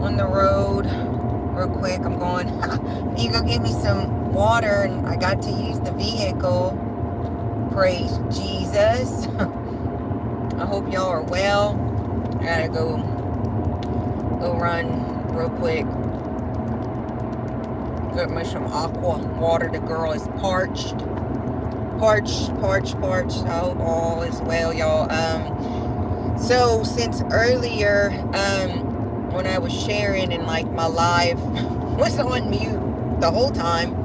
on the road real quick. I'm going, you go get me some water, and I got to use the vehicle. Praise Jesus. I hope y'all are well. I gotta go run real quick. Get me some aqua water. The girl is parched. I hope all is well, y'all. So since earlier, when I was sharing and like my live was on mute the whole time,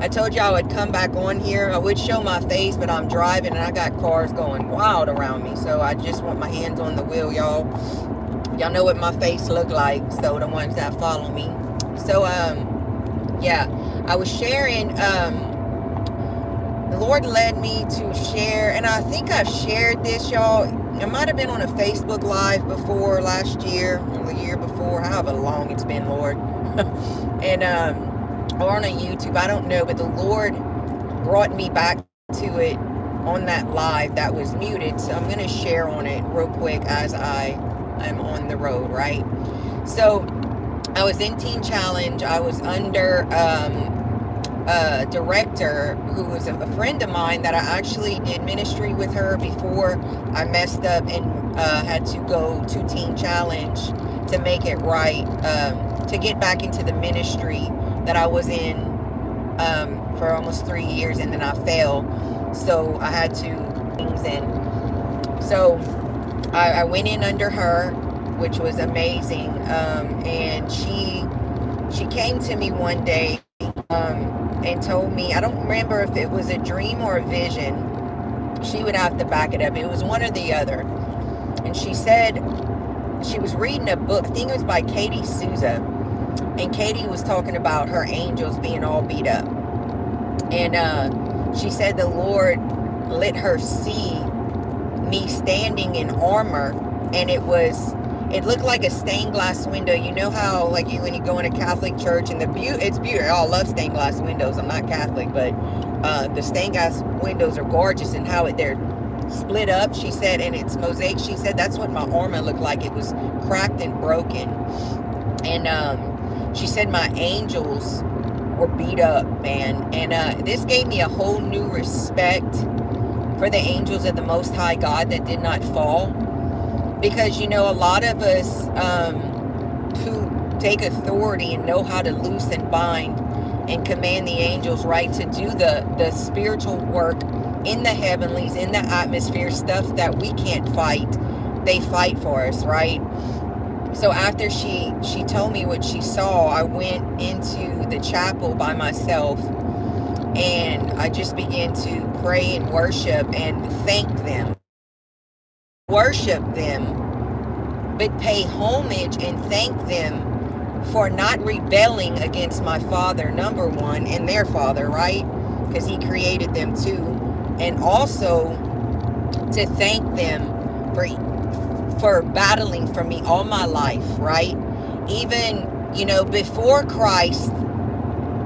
I told you I would come back on here. I would show my face, but I'm driving and I got cars going wild around me. So I just want my hands on the wheel, y'all. Y'all know what my face look like, so the ones that follow me. So, yeah, I was sharing, the Lord led me to share, and I think I've shared this, y'all. I might have been on a Facebook Live before last year, or the year before, however long it's been, Lord. And, or on a YouTube, I don't know, but the Lord brought me back to it on that live that was muted. So I'm going to share on it real quick as I am on the road, right? So I was in Teen Challenge. I was under a director who was a friend of mine that I actually did ministry with her before I messed up and had to go to Teen Challenge to make it right, to get back into the ministry that I was in for almost 3 years, and then I fell. So I had to things, and so I went in under her, which was amazing. And she came to me one day and told me, I don't remember if it was a dream or a vision. She would have to back it up. It was one or the other. And she said she was reading a book. I think it was by Katie Souza. And Katie was talking about her angels being all beat up. And she said the Lord let her see me standing in armor. And it looked like a stained glass window. You know how, like, when you go in a Catholic church, and it's beautiful. I love stained glass windows. I'm not Catholic, but the stained glass windows are gorgeous, and how they're split up, she said, and it's mosaic. She said that's what my armor looked like. It was cracked and broken. And she said my angels were beat up, man. And this gave me a whole new respect for the angels of the Most High God that did not fall. Because, you know, a lot of us who take authority and know how to loose and bind and command the angels, right, to do the spiritual work in the heavenlies, in the atmosphere, stuff that we can't fight, they fight for us, right? So after she told me what she saw, I went into the chapel by myself, and I just began to pray and worship and thank them. Worship them, but pay homage and thank them for not rebelling against my Father, number one, and their Father, right? Because He created them too. And also to thank them for battling for me all my life, right? Even, you know, before Christ,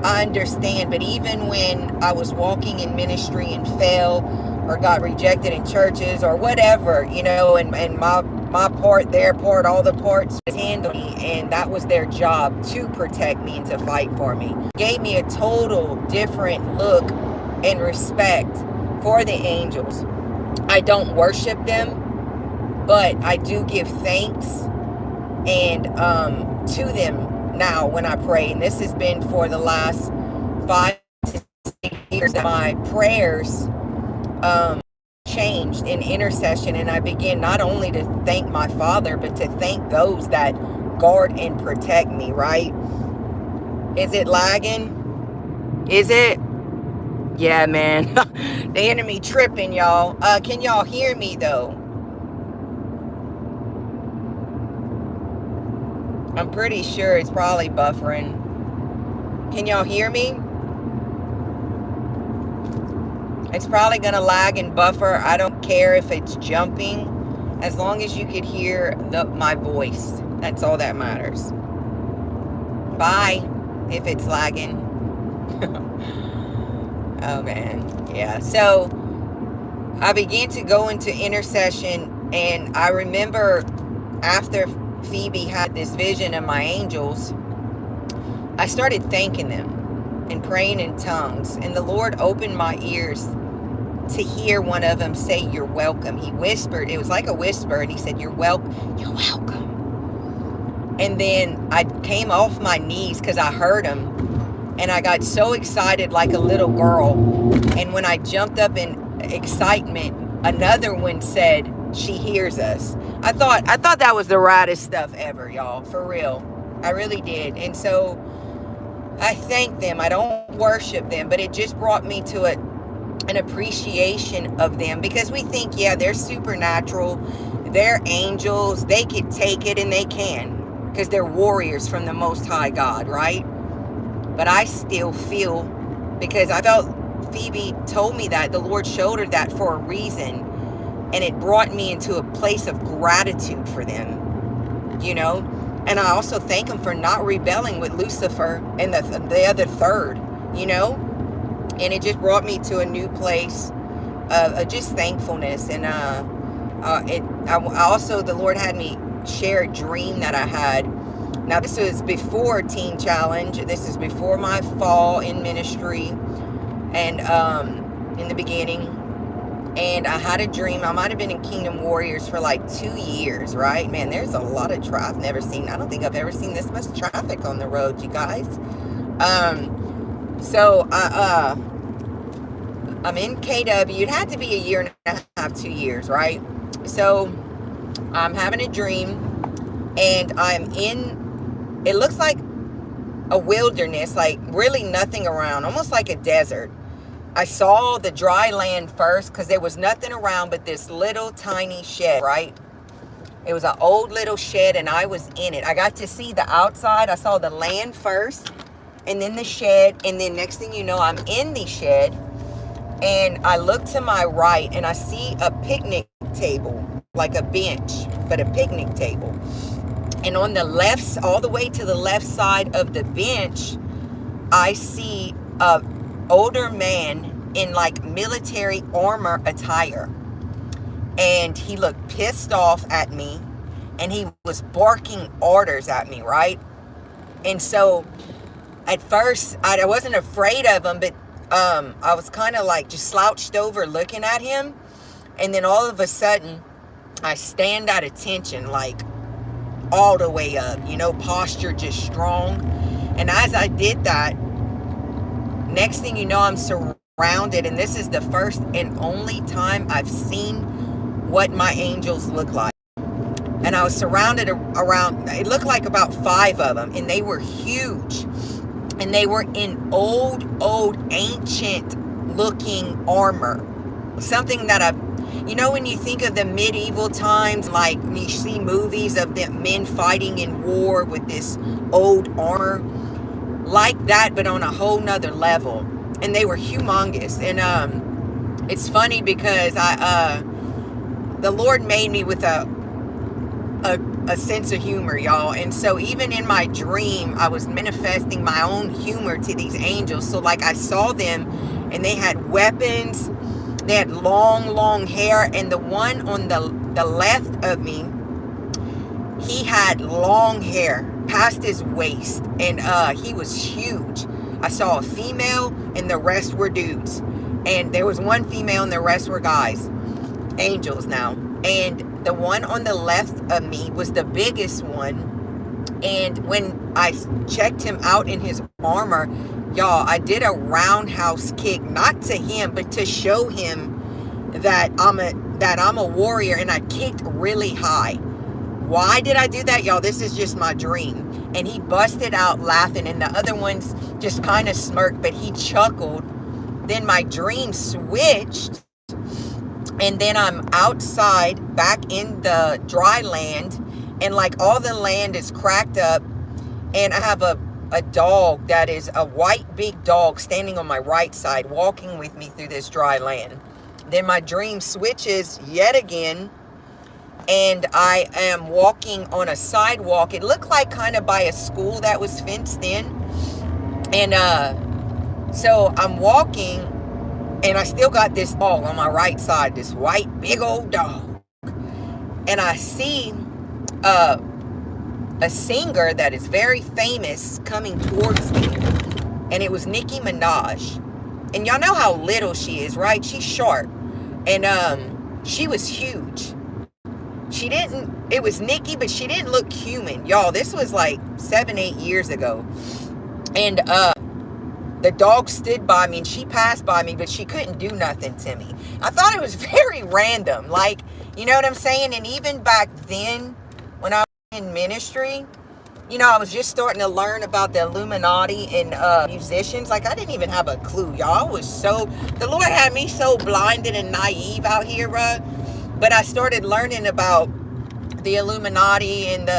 I understand, but even when I was walking in ministry and fell or got rejected in churches or whatever, you know, and my part, their part, all the parts handled me, and that was their job, to protect me and to fight for me. Gave me a total different look and respect for the angels. I don't worship them, but I do give thanks and to them now when I pray. And this has been for the last 5 to 6 years that my prayers changed in intercession, and I begin not only to thank my Father, but to thank those that guard and protect me, right? Is it lagging? Is it? Yeah, man. The enemy tripping, y'all. Can y'all hear me though? I'm pretty sure it's probably buffering. Can y'all hear me? It's probably going to lag and buffer. I don't care if it's jumping, as long as you could hear my voice. That's all that matters. Bye, if it's lagging. Oh, man. Yeah. So I began to go into intercession, and I remember after Phoebe had this vision of my angels, I started thanking them and praying in tongues. And the Lord opened my ears to hear one of them say, "You're welcome." He whispered. It was like a whisper. And he said, "You're welcome. You're welcome." And then I came off my knees because I heard him. And I got so excited like a little girl. And when I jumped up in excitement, another one said, "She hears us." I thought that was the raddest stuff ever, y'all. For real. I really did. And so I thank them. I don't worship them, but it just brought me to an appreciation of them, because we think, yeah, they're supernatural, they're angels, they could take it, and they can, because they're warriors from the Most High God, right? But I still feel, because I felt Phoebe told me that, the Lord showed her that for a reason, and it brought me into a place of gratitude for them, you know? And I also thank him for not rebelling with Lucifer and the other third, you know? And it just brought me to a new place of just thankfulness. And I also, the Lord had me share a dream that I had. Now, this was before Teen Challenge. This is before my fall in ministry and in the beginning. And I had a dream. I might have been in Kingdom Warriors for like 2 years, right? Man, there's a lot of traffic. I don't think I've ever seen this much traffic on the road, you guys. So I'm in KW. It had to be a year and a half, 2 years, right? So I'm having a dream, and I'm in, it looks like a wilderness, like really nothing around, almost like a desert. I saw the dry land first because there was nothing around but this little tiny shed, right? It was an old little shed, and I was in it. I got to see the outside. I saw the land first, and then the shed, and then next thing you know, I'm in the shed, and I look to my right, and I see a picnic table, like a bench, but a picnic table. And on the left, all the way to the left side of the bench, I see a older man in like military armor attire, and he looked pissed off at me, and he was barking orders at me, right? And so at first I wasn't afraid of him, but I was kind of like just slouched over looking at him. And then all of a sudden I stand at attention, like all the way up, you know, posture just strong. And as I did that, next thing you know, I'm surrounded, and this is the first and only time I've seen what my angels look like. And I was surrounded around, it looked like about 5 of them, and they were huge. And they were in old, ancient looking armor. Something that you know, when you think of the medieval times, like when you see movies of the men fighting in war with this old armor, like that, but on a whole nother level. And they were humongous. And it's funny because the Lord made me with a sense of humor, y'all. And so even in my dream, I was manifesting my own humor to these angels. So like I saw them, and they had weapons, they had long hair, and the one on the left of me, he had long hair past his waist, and he was huge. I saw a female, and the rest were dudes. And there was one female, and the rest were guys. Angels now. And the one on the left of me was the biggest one. And when I checked him out in his armor, y'all, I did a roundhouse kick, not to him, but to show him that I'm a warrior, and I kicked really high. Why did I do that, y'all? This is just my dream. And he busted out laughing, and the other ones just kind of smirked, but he chuckled. Then my dream switched, and then I'm outside back in the dry land, and like all the land is cracked up, and I have a dog that is a white big dog standing on my right side, walking with me through this dry land. Then my dream switches yet again, and I am walking on a sidewalk. It looked like kind of by a school that was fenced in. And so I'm walking, and I still got this dog on my right side, this white big old dog. And I see a singer that is very famous coming towards me. And it was Nicki Minaj. And y'all know how little she is, right? She's short. And she was huge. It was Nicki, but she didn't look human. Y'all, this was like 7-8 years ago. And the dog stood by me and she passed by me, but she couldn't do nothing to me. I thought it was very random. Like, you know what I'm saying? And even back then, when I was in ministry, you know, I was just starting to learn about the Illuminati and musicians. Like, I didn't even have a clue, y'all. The Lord had me so blinded and naive out here, bruh. But I started learning about the Illuminati and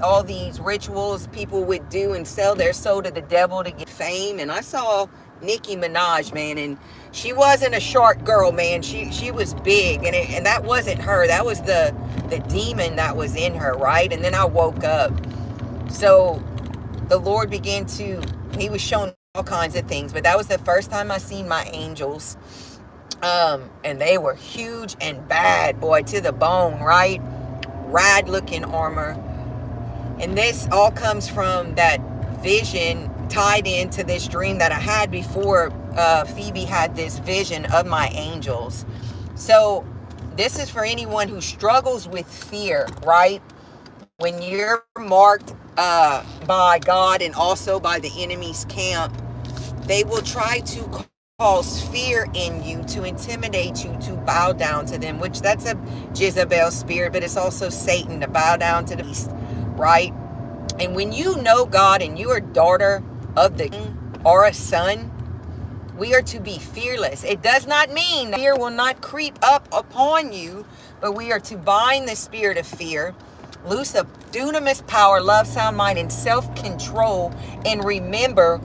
all these rituals people would do and sell their soul to the devil to get fame. And I saw Nicki Minaj, man, and she wasn't a short girl, man. She was big, and that wasn't her. That was the demon that was in her, right? And then I woke up. So the Lord he was showing all kinds of things, but that was the first time I seen my angels. And they were huge and bad, boy, to the bone, right? Rad looking armor. And this all comes from that vision tied into this dream that I had before Phoebe had this vision of my angels. So this is for anyone who struggles with fear, right? When you're marked by God and also by the enemy's camp, they will try to cause fear in you to intimidate you to bow down to them, which that's a Jezebel spirit, but it's also Satan, to bow down to the beast, right? And when you know God and you are a daughter of the king or a son, we are to be fearless. It does not mean that fear will not creep up upon you, but we are to bind the spirit of fear, loose a dunamis power, love, sound mind, and self-control, and remember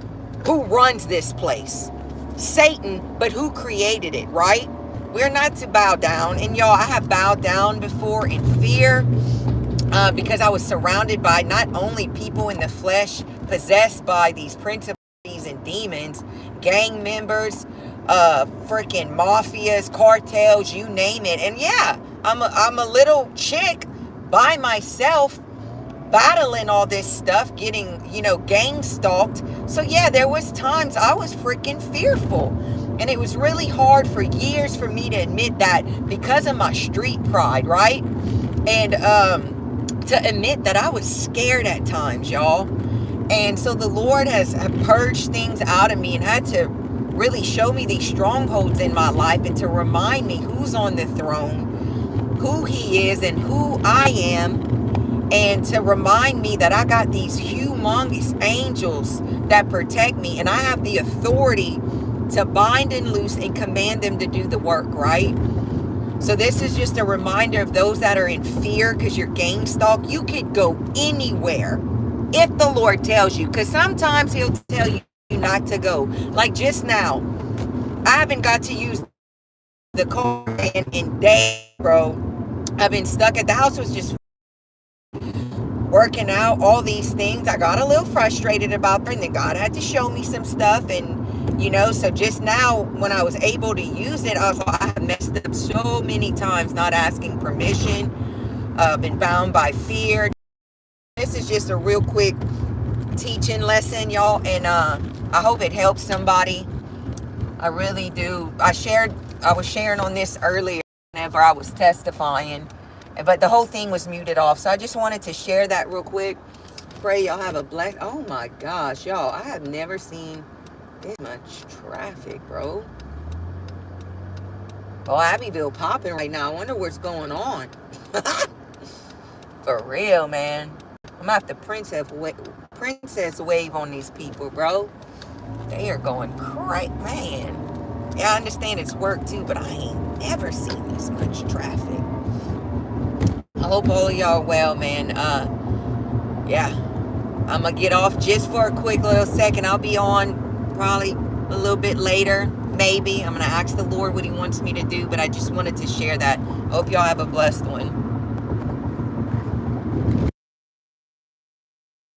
who runs this place. Satan, but who created it, right? We're not to bow down. And y'all, I have bowed down before in fear because I was surrounded by not only people in the flesh possessed by these principalities and demons, gang members, freaking mafias, cartels, you name it. And yeah, I'm a little chick by myself battling all this stuff, getting, gang stalked. So yeah, there was times I was freaking fearful. And it was really hard for years for me to admit that because of my street pride, right? And to admit that I was scared at times, y'all. And so the Lord has purged things out of me and had to really show me these strongholds in my life and to remind me who's on the throne, who he is and who I am. And to remind me that I got these humongous angels that protect me. And I have the authority to bind and loose and command them to do the work, right? So this is just a reminder of those that are in fear because you're gang stalked. You could go anywhere if the Lord tells you. Because sometimes he'll tell you not to go. Like just now, I haven't got to use the car in days, bro. I've been stuck at the house. Was just working out, all these things. I got a little frustrated about them, and then God had to show me some stuff. And so just now when I was able to use it, I was like, I have messed up so many times not asking permission, been bound by fear. This is just a real quick teaching lesson, y'all, and I hope it helps somebody. I really do. I was sharing on this earlier whenever I was testifying, but the whole thing was muted off. So I just wanted to share that real quick. Pray y'all have a blessed. Oh my gosh, y'all, I have never seen this much traffic, bro. Oh, Abbeville popping right now. I wonder what's going on. For real, man. I'm gonna have to princess wave on these people, bro. They are going crazy, man. Yeah, I understand it's work too, but I ain't never seen this much traffic. I hope all of y'all well, man. Yeah, I'm gonna get off just for a quick little second. I'll be on probably a little bit later, maybe. I'm gonna ask the Lord what he wants me to do, but I just wanted to share that. Hope y'all have a blessed one.